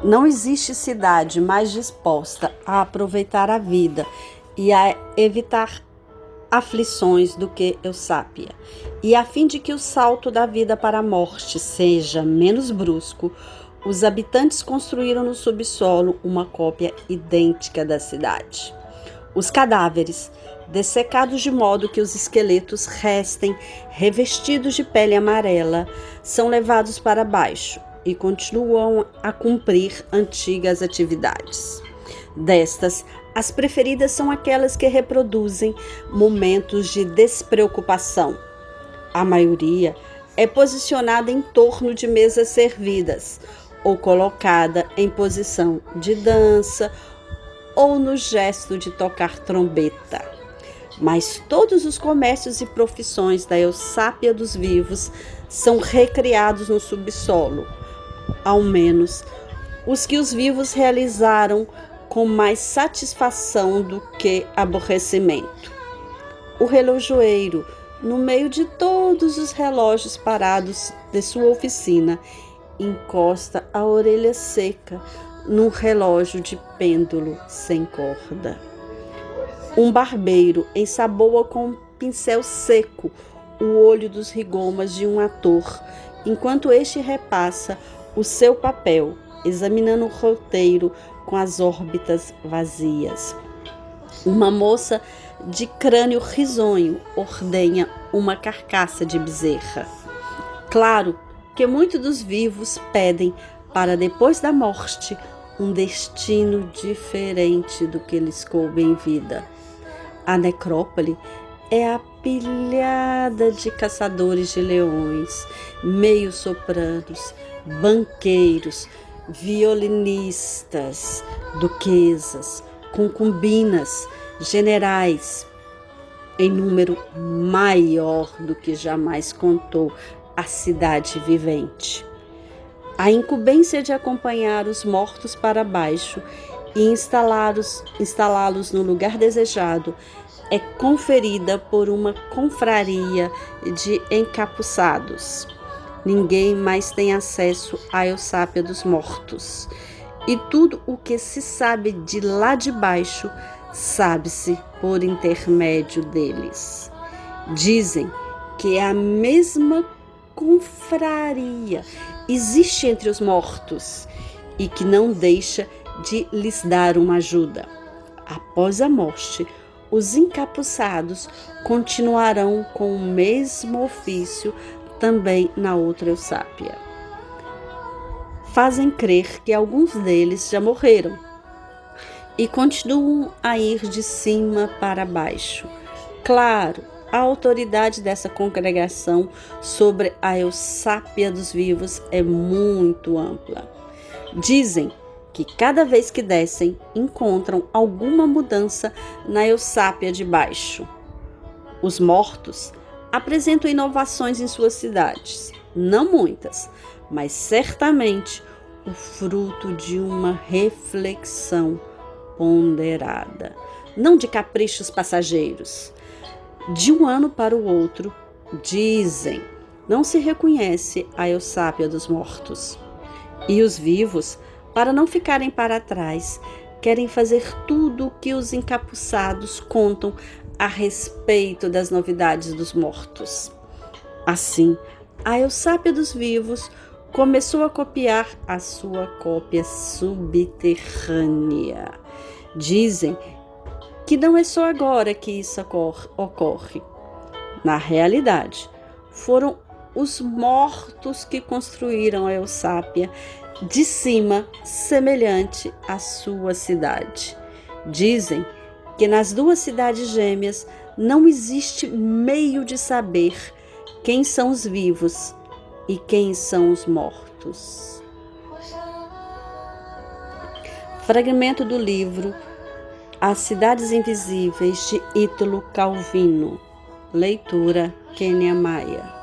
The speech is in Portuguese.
Não existe cidade mais disposta a aproveitar a vida e a evitar aflições do que Eusápia. E a fim de que o salto da vida para a morte seja menos brusco, os habitantes construíram no subsolo uma cópia idêntica da cidade. Os cadáveres, dessecados de modo que os esqueletos restem revestidos de pele amarela, são levados para baixo e continuam a cumprir antigas atividades. Destas, as preferidas são aquelas que reproduzem momentos de despreocupação. A maioria é posicionada em torno de mesas servidas ou colocada em posição de dança ou no gesto de tocar trombeta. Mas todos os comércios e profissões da Eusápia dos vivos são recriados no subsolo, ao menos os que os vivos realizaram com mais satisfação do que aborrecimento. O relojoeiro, no meio de todos os relógios parados de sua oficina, encosta a orelha seca num relógio de pêndulo sem corda. Um barbeiro ensaboa com um pincel seco o olho dos rigomas de um ator, enquanto este repassa o seu papel, examinando o roteiro com as órbitas vazias. Uma moça de crânio risonho ordenha uma carcaça de bezerra. Claro que muitos dos vivos pedem para depois da morte um destino diferente do que lhes coube em vida. A necrópole é apilhada de caçadores de leões, meio-sopranos, banqueiros, violinistas, duquesas, concubinas, generais, em número maior do que jamais contou a cidade vivente. A incumbência de acompanhar os mortos para baixo e instalá-los no lugar desejado é conferida por uma confraria de encapuçados. Ninguém mais tem acesso à Eusápia dos mortos. E tudo o que se sabe de lá de baixo, sabe-se por intermédio deles. Dizem que a mesma confraria existe entre os mortos e que não deixa de lhes dar uma ajuda. Após a morte, os encapuçados continuarão com o mesmo ofício também na outra Eusápia. Fazem crer que alguns deles já morreram e continuam a ir de cima para baixo. Claro, a autoridade dessa congregação sobre a Eusápia dos vivos é muito ampla. Dizem que cada vez que descem, encontram alguma mudança na Eusápia de baixo. Os mortos apresentam inovações em suas cidades, não muitas, mas certamente o fruto de uma reflexão ponderada, não de caprichos passageiros. De um ano para o outro, dizem, não se reconhece a Eusápia dos mortos. E os vivos, para não ficarem para trás, querem fazer tudo o que os encapuçados contam a respeito das novidades dos mortos. Assim, a Eusápia dos vivos começou a copiar a sua cópia subterrânea. Dizem que não é só agora que isso ocorre. Na realidade, foram os mortos que construíram a Eusápia de cima, semelhante à sua cidade. Dizem que nas duas cidades gêmeas não existe meio de saber quem são os vivos e quem são os mortos. Fragmento do livro As Cidades Invisíveis, de Ítalo Calvino. Leitura Kênia Maia.